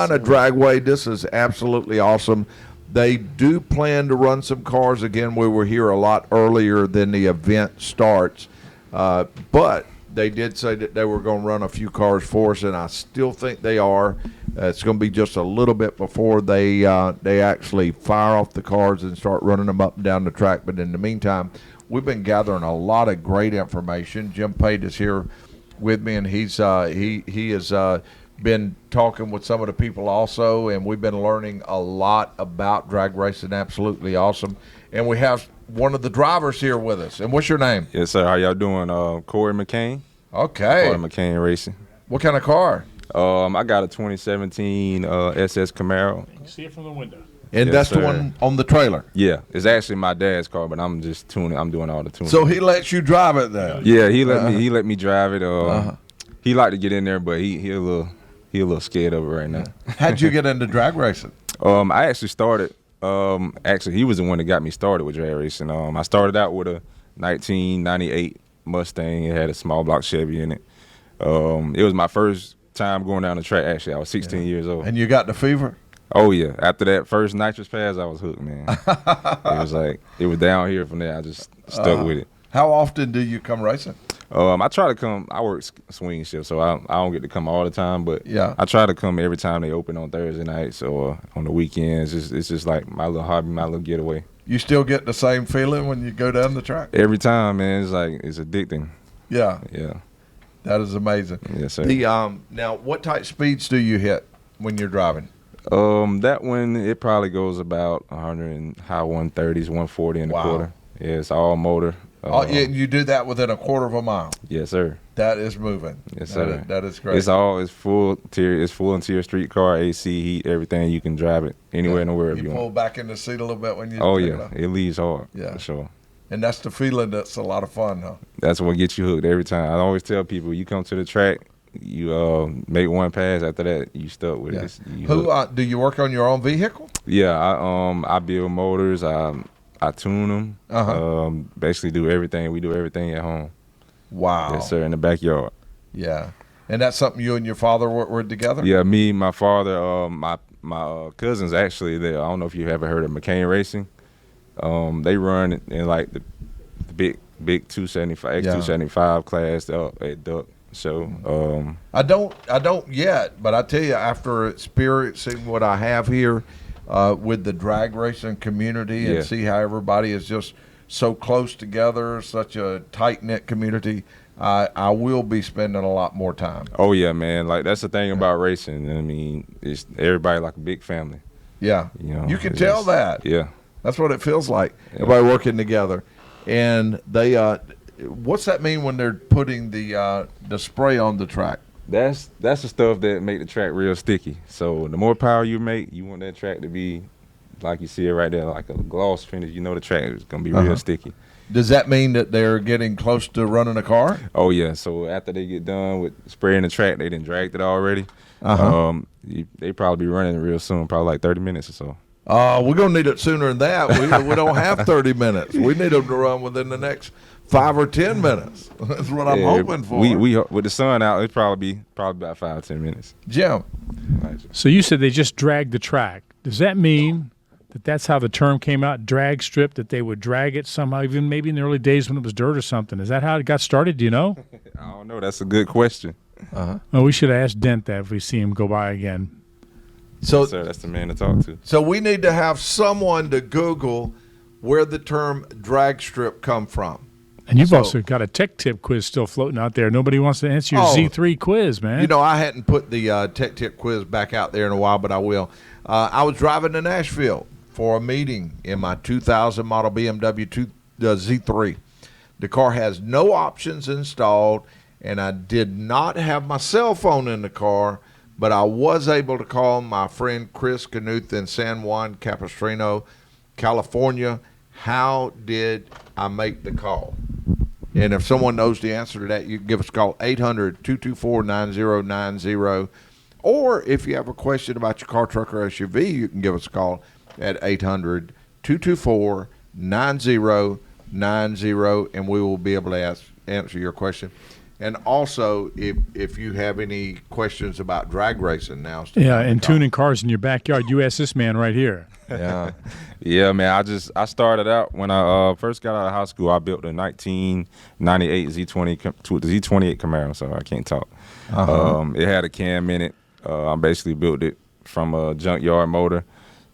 Carolina Dragway, this is absolutely awesome. They do plan to run some cars. Again, we were here a lot earlier than the event starts. But they did say that they were going to run a few cars for us, and I still think they are. It's going to be just a little bit before they actually fire off the cars and start running them up and down the track. But in the meantime, we've been gathering a lot of great information. Jim Pate is here with me, and he has been talking with some of the people also, and we've been learning a lot about drag racing. Absolutely awesome. And we have one of the drivers here with us. And what's your name? Yes, sir. How y'all doing? Cory McCain. Okay. Cory McCain Racing. What kind of car? I got a 2017 SS Camaro. You can see it from the window. And Yes, that's sir. the one on the trailer. Yeah, it's actually my dad's car, but I'm just tuning. I'm doing all the tuning. So he lets you drive it there. Yeah, he let me drive it. He liked to get in there, but he a little scared of it right now. How'd you get into drag racing? I actually started. Actually, he was the one that got me started with drag racing. I started out with a 1998 Mustang. It had a small block Chevy in it. It was my first time going down the track. Actually, I was 16 years old. And you got the fever? Oh yeah. After that first nitrous pass, I was hooked, man. it was down here from there. I just stuck with it. How often do you come racing? I try to come. I work swing shift, so I don't get to come all the time. But Yeah. I try to come every time they open on Thursday nights or on the weekends. It's just like my little hobby, my little getaway. You still get the same feeling when you go down the track? Every time, man. It's addicting. Yeah. Yeah. That is amazing. Yes, sir. Now, what type speeds do you hit when you're driving? That one, it probably goes about 100 and high 130s, 140 and Wow. a quarter. Yeah, it's all motor. You do that within a quarter of a mile. Yes, sir. That is moving. Yes, sir. That is great. It's full interior street car, AC, heat, everything. You can drive it anywhere in the world if You you pull want. back in the seat a little bit when you Oh take yeah, it off. it leaves hard. Yeah. For sure. And that's the feeling that's a lot of fun, huh? That's what gets you hooked every time. I always tell people, you come to the track, you make one pass. After that, you stuck with Yeah. it. You hooked. Do you work on your own vehicle? Yeah, I build motors. I tune them. Basically do everything. We do everything at home. Wow. Yes, sir. In the backyard. Yeah. And that's something you and your father work together? Yeah, me, my father, my cousins actually. I don't know if you ever heard of McCain Racing. They run in like the big 275 X275 class at Duck. So I don't yet, but I tell you, after experiencing what I have here with the drag racing community and Yeah. see how everybody is just so close together, such a tight knit community, I will be spending a lot more time. Oh yeah, man. Like that's the thing about racing. I mean, it's everybody like a big family. Yeah, You know, you can it's tell just- that. Yeah. That's what it feels like. Everybody working together, and they. What's that mean when they're putting the spray on the track? That's the stuff that make the track real sticky. So the more power you make, you want that track to be like you see it right there, like a gloss finish. You know the track is gonna be real sticky. Does that mean that they're getting close to running a car? Oh yeah. So after they get done with spraying the track, they done dragged it already. They probably be running real soon, probably like 30 minutes or so. We're gonna need it sooner than that. We don't have 30 minutes. We need them to run within the next 5 or 10 minutes. That's what I'm hoping for. We with the sun out, it probably about 5 or 10 minutes. Jim. So you said they just dragged the track. Does that mean that that's how the term came out, drag strip, that they would drag it somehow, even maybe in the early days when it was dirt or something? Is that how it got started? Do you know? I don't know. That's a good question. Oh, we should ask Dent that if we see him go by again. So, Sir, that's the man to talk to. so we need to have someone to Google where the term drag strip come from. And you've So- also got a tech tip quiz still floating out there. Nobody wants to answer your Oh. Z3 quiz, man. You know, I hadn't put the tech tip quiz back out there in a while, but I will. I was driving to Nashville for a meeting in my 2000 model BMW Z3. The car has no options installed, and I did not have my cell phone in the car, but I was able to call my friend Chris Knuth in San Juan Capistrano, California. How did I make the call? And if someone knows the answer to that, you can give us a call, 800-224-9090. Or if you have a question about your car, truck, or SUV, you can give us a call at 800-224-9090, and we will be able to answer your question. And also, if you have any questions about drag racing, now. Yeah, and tuning cars in your backyard, you ask this man right here. Yeah, yeah, man. I started out when I first got out of high school. I built a 1998 Z28 Camaro, so I can't talk. It had a cam in it. I basically built it from a junkyard motor,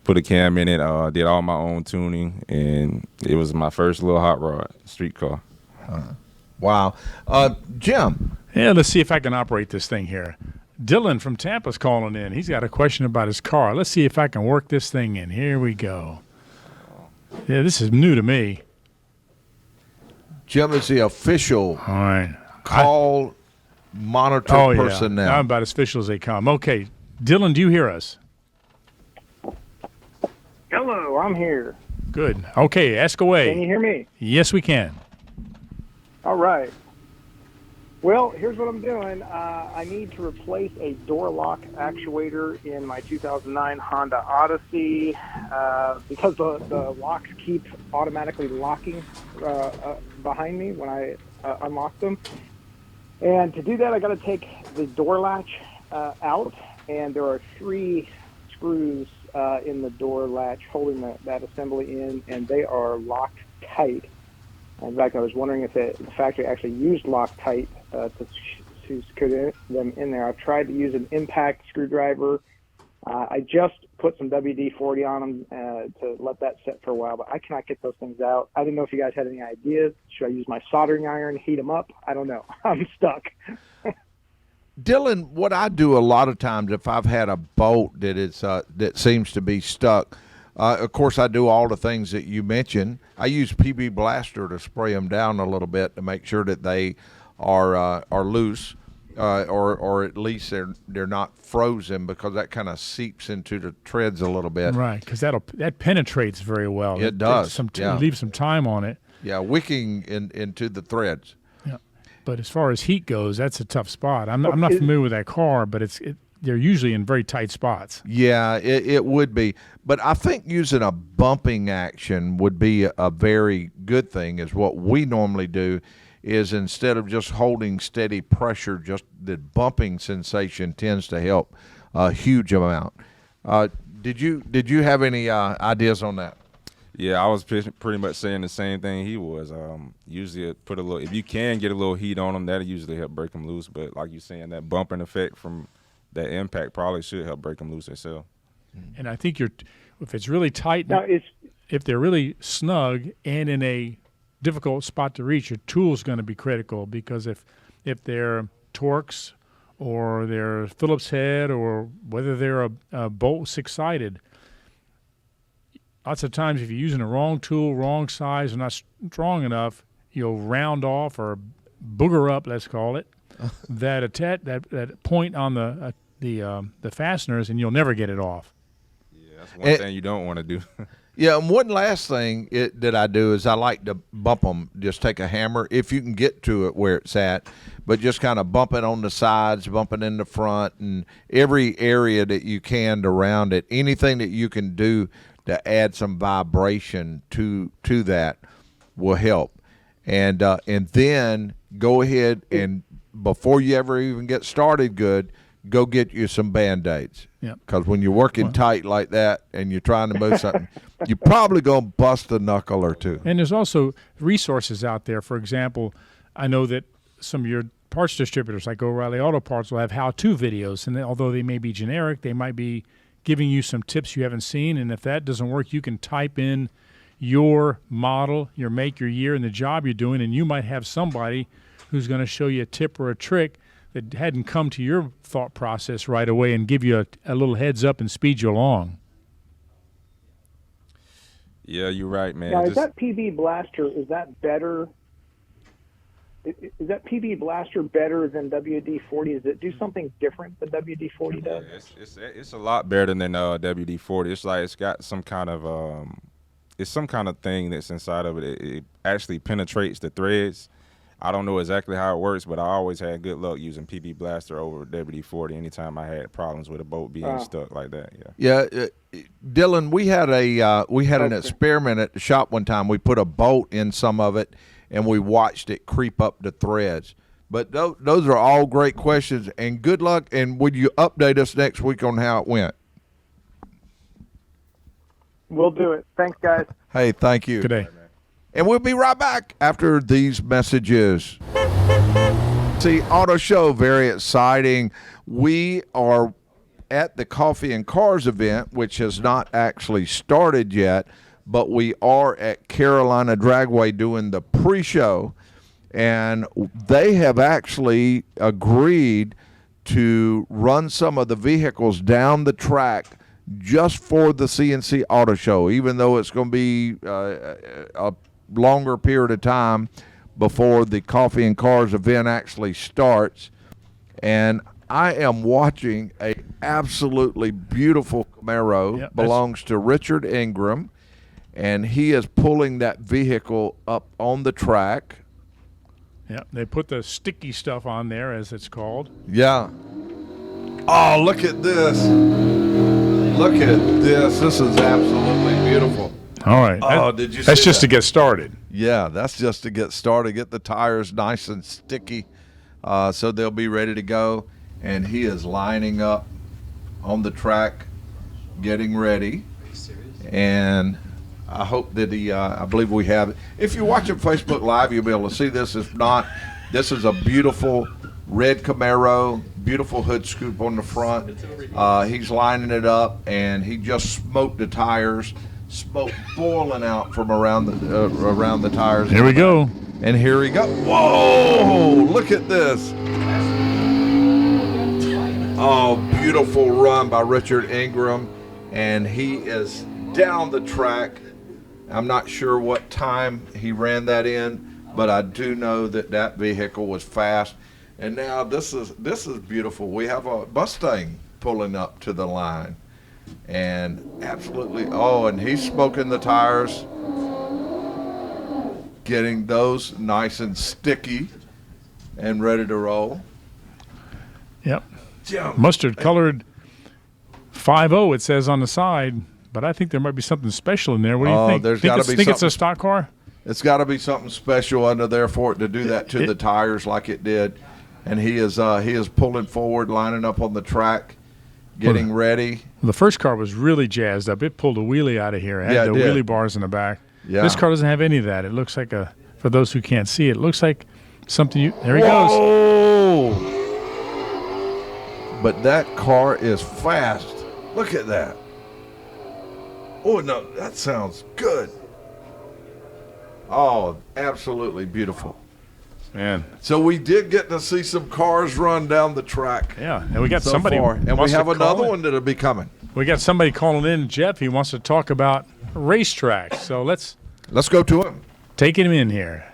put a cam in it, did all my own tuning, and it was my first little hot rod street car. Wow. Jim. Yeah, let's see if I can operate this thing here. Dylan from Tampa's calling in. He's got a question about his car. Let's see if I can work this thing in. Here we go. Yeah, this is new to me. Jim is the official All right. call monitor person now. I'm about as official as they come. Okay, Dylan, do you hear us? Hello, I'm here. Good. Okay, ask away. Can you hear me? Yes, we can. All right. Well, here's what I'm doing. I need to replace a door lock actuator in my 2009 Honda Odyssey because the locks keep automatically locking behind me when I unlock them. And to do that, I got to take the door latch out, and there are 3 screws in the door latch holding that assembly in, and they are locked tight. In fact, I was wondering if the factory actually used Loctite to secure them in there. I've tried to use an impact screwdriver. I just put some WD-40 on them to let that set for a while, but I cannot get those things out. I didn't know if you guys had any ideas. Should I use my soldering iron, heat them up? I don't know. I'm stuck. Dylan, what I do a lot of times if I've had a bolt that seems to be stuck, of course, I do all the things that you mentioned. I use PB Blaster to spray them down a little bit to make sure that they are loose, or at least they're not frozen, because that kind of seeps into the treads a little bit. Right, because that penetrates very well. It does. Leave some time on it. Yeah, wicking into the threads. Yeah, but as far as heat goes, that's a tough spot. I'm not familiar with that car, but they're usually in very tight spots. Yeah, it would be. But I think using a bumping action would be a very good thing, is what we normally do, is instead of just holding steady pressure, just the bumping sensation tends to help a huge amount. Did you have any ideas on that? Yeah, I was pretty much saying the same thing he was. Usually put a little, if you can get a little heat on them, that'll usually help break them loose. But like you're saying, that bumping effect from that impact probably should help break them loose themselves. And I think if it's really tight, Now, if they're really snug and in a difficult spot to reach, your tool's going to be critical, because if they're Torx or they're Phillips head, or whether they're a bolt 6-sided, lots of times if you're using the wrong tool, wrong size, or not strong enough, you'll round off or booger up, let's call it, that point on the fasteners, and you'll never get it off. Yeah, that's one thing you don't want to do. Yeah, and one last thing that I do is I like to bump them. Just take a hammer, if you can get to it where it's at, but just kind of bump it on the sides, bump it in the front, and every area that you can around it. Anything that you can do to add some vibration to that will help. And then go ahead and, before you ever even get started good, go get you some Band-Aids. Yep. Because when you're working tight like that and you're trying to move something, you're probably going to bust a knuckle or two. And there's also resources out there. For example, I know that some of your parts distributors like O'Reilly Auto Parts will have how-to videos, and although they may be generic, they might be giving you some tips you haven't seen, and if that doesn't work, you can type in your model, your make, your year, and the job you're doing, and you might have somebody who's going to show you a tip or a trick that hadn't come to your thought process right away and give you a little heads up and speed you along. Yeah, you're right, man. Now, is that PB Blaster, is that better? Is that PB Blaster better than WD-40? Does it do something different than WD-40 does? Yeah, it's a lot better than WD-40. It's like it's got some kind of it's some kind of thing that's inside of it. It actually penetrates the threads. I don't know exactly how it works, but I always had good luck using PB Blaster over WD-40 anytime I had problems with a bolt being stuck like that. Yeah. Yeah, Dylan, we had an experiment at the shop one time. We put a bolt in some of it, and we watched it creep up the threads. But those are all great questions, and good luck. And would you update us next week on how it went? We'll do it. Thanks, guys. Hey, thank you. Good day. And we'll be right back after these messages. See, Auto Show, very exciting. We are at the Coffee and Cars event, which has not actually started yet, but we are at Carolina Dragway doing the pre-show, and they have actually agreed to run some of the vehicles down the track just for the CNC Auto Show, even though it's going to be a longer period of time before the Coffee and Cars event actually starts. And I am watching a absolutely beautiful Camaro. Yep, belongs to Richard Ingram, and he is pulling that vehicle up on the track. Yeah, they put the sticky stuff on there, as it's called. Yeah. Oh, look at this. Look at this. This is absolutely beautiful. All right. Oh, did you That's see just that? to get started. Yeah, that's just to get started. Get the tires nice and sticky so they'll be ready to go. And he is lining up on the track, getting ready. And I hope that I believe we have it. If you're watching Facebook Live, you'll be able to see this. If not, this is a beautiful red Camaro, beautiful hood scoop on the front. He's lining it up, and he just smoked the tires. Smoke boiling out from around the tires. Here we go. And here we go. Whoa! Look at this. Oh, beautiful run by Richard Ingram. And he is down the track. I'm not sure what time he ran that in, but I do know that that vehicle was fast. And now this is beautiful. We have a Mustang pulling up to the line. And absolutely, and he's smoking the tires, getting those nice and sticky and ready to roll. Yep. Jump. Mustard colored 5.0, it says on the side, but I think there might be something special in there. What do you think? There's gotta be think it's something- a stock car? It's got to be something special under there for it to do that to the tires like it did. And he is pulling forward, lining up on the track, getting ready. The first car was really jazzed up. It pulled a wheelie out of here. It had Yeah, it the did. wheelie bars in the back. Yeah. This car doesn't have any of that. It looks like for those who can't see, it looks like something there he goes. Whoa! But that car is fast. Look at that. Oh, no, that sounds good. Oh, absolutely beautiful. Man. So we did get to see some cars run down the track. Yeah, and we got so somebody far. And we wants to have call another in. one that'll be coming. We got somebody calling in, Jeff. He wants to talk about racetracks. So let's Let's go to him. take him in here.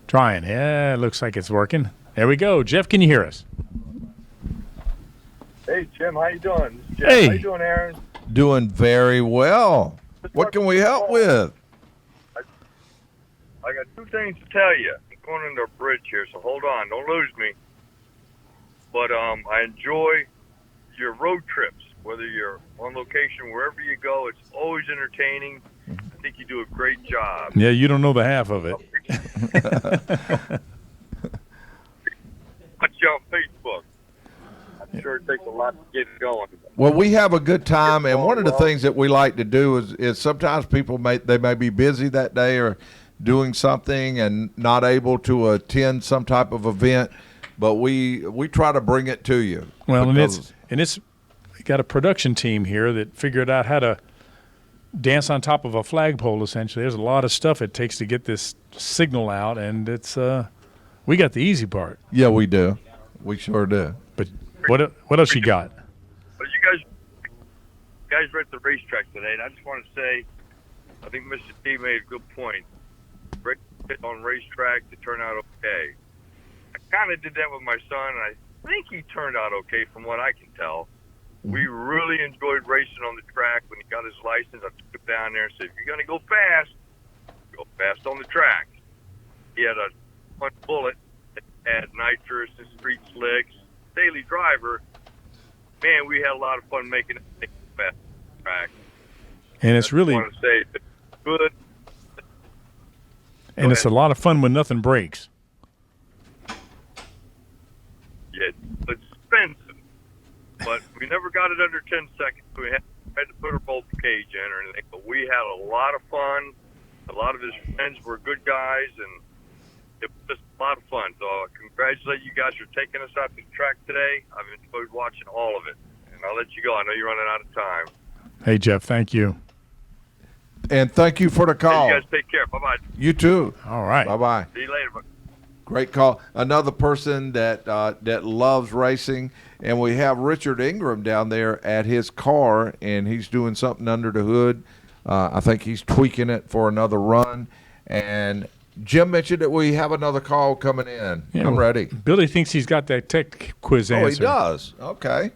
Trying. Yeah, it looks like it's working. There we go. Jeff, can you hear us? Hey, Jim, how you doing? This is Jeff. Hey. How you doing, Aaron? Doing very well. What can we help with? I got two things to tell you. I'm going under a bridge here, so hold on. Don't lose me. But I enjoy your road trips, whether you're on location, wherever you go. It's always entertaining. I think you do a great job. Yeah, you don't know the half of it. Watch you on Facebook. I'm sure it takes a lot to get it going. Well, we have a good time, and one of the things that we like to do is sometimes people may be busy that day or doing something and not able to attend some type of event, but we try to bring it to you. Well, because- and it's got a production team here that figured out how to dance on top of a flagpole. Essentially, there's a lot of stuff it takes to get this signal out, and it's we got the easy part. Yeah, we do. We sure do. But what else you got? But you guys were at the racetrack today, and I just want to say, I think Mr. T made a good point. Great fit on racetrack to turn out okay. I kind of did that with my son, and I think he turned out okay from what I can tell. We really enjoyed racing on the track. When he got his license, I took him down there and said, if you're going to go fast on the track. He had a fun bullet that had nitrous and street slicks. Daily driver, man, we had a lot of fun making it fast on the track. And it's really I want to say it's good. And it's a lot of fun when nothing breaks. Yeah, it's expensive, but we never got it under 10 seconds. We had to put a bolt cage in or anything, but we had a lot of fun. A lot of his friends were good guys, and it was just a lot of fun. So I congratulate you guys for taking us out to the track today. I've enjoyed watching all of it, and I'll let you go. I know you're running out of time. Hey, Jeff, thank you. And thank you for the call. Hey, you guys take care. Bye-bye. You too. All right. Bye-bye. See you later. Great call. Another person that loves racing, and we have Richard Ingram down there at his car, and he's doing something under the hood. I think he's tweaking it for another run. And Jim mentioned that we have another call coming in. Yeah, I'm ready. Billy thinks he's got that tech quiz answer. Oh, he does. Okay.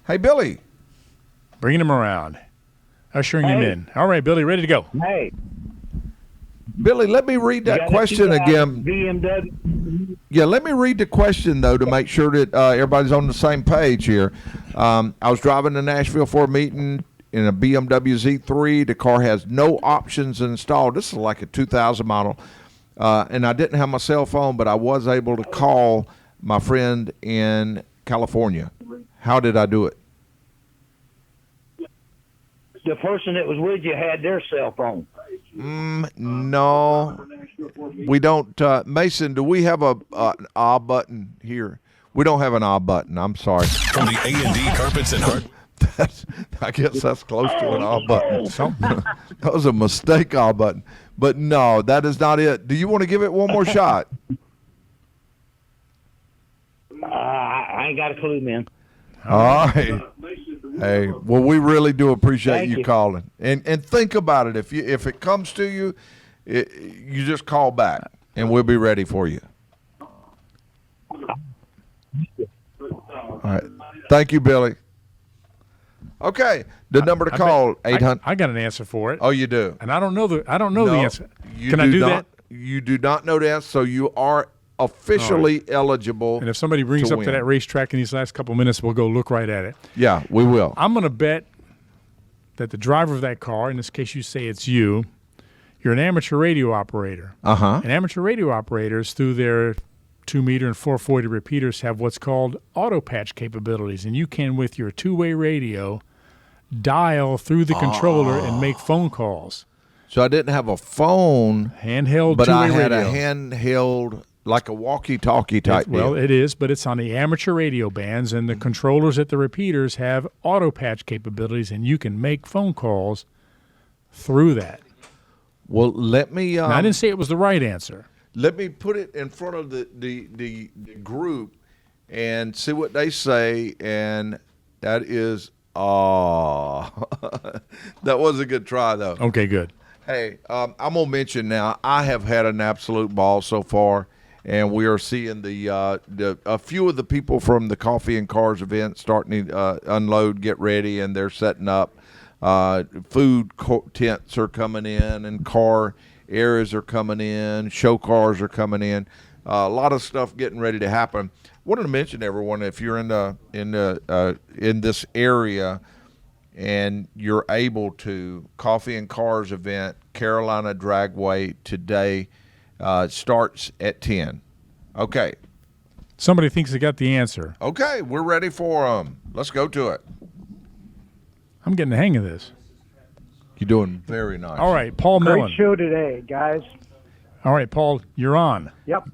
Hey, Billy. Bringing him around. Ushering him in. All right, Billy, ready to go. Hey, Billy, let me read that question again. BMW. Yeah, let me read the question, though, to make sure that everybody's on the same page here. I was driving to Nashville for a meeting in a BMW Z3. The car has no options installed. This is like a 2,000 model. And I didn't have my cell phone, but I was able to call my friend in California. How did I do it? The person that was with you had their cell phone. No, we don't. Mason, do we have an A button here? We don't have an A button. I'm sorry. From the A&D Carpets and Hard. I guess that's close to an A button. That was a mistake, A button. But no, that is not it. Do you want to give it one more shot? I ain't got a clue, man. All right. Hey, well, we really do appreciate Thank you you. calling. And think about it. If it comes to you, you just call back, and we'll be ready for you. All right. Thank you, Billy. Okay, the number to call 800. I got an answer for it. Oh, you do. And I don't know the answer. You Can I do that? You do not know the answer, so you are officially eligible. And if somebody brings to up to win. that racetrack in these last couple minutes, we'll go look right at it. Yeah, we will. I'm going to bet that the driver of that car, in this case you say it's you, you're an amateur radio operator. Uh-huh. And amateur radio operators, through their 2-meter and 440 repeaters, have what's called auto patch capabilities. And you can, with your two-way radio, dial through the controller and make phone calls. So I didn't have a phone, Handheld but two-way I had radio. a handheld, like a walkie-talkie type Well, deal. it is, but it's on the amateur radio bands, and the controllers at the repeaters have auto patch capabilities, and you can make phone calls through that. Well, let me. Now, I didn't say it was the right answer. Let me put it in front of the group and see what they say, and that is that was a good try though. Okay, good. Hey, I'm gonna mention now. I have had an absolute ball so far, and we are seeing a few of the people from the Coffee and Cars event starting to unload, get ready, and they're setting up. Food tents are coming in, and car areas are coming in. Show cars are coming in. A lot of stuff getting ready to happen. Wanted to mention everyone, if you're in this area and you're able to, Coffee and Cars event, Carolina Dragway today starts at 10. Okay. Somebody thinks they got the answer. Okay, we're ready for them. Let's go to it. I'm getting the hang of this. You're doing very nice. All right, Paul Great Millen. show today, guys. All right, Paul, you're on. Yep.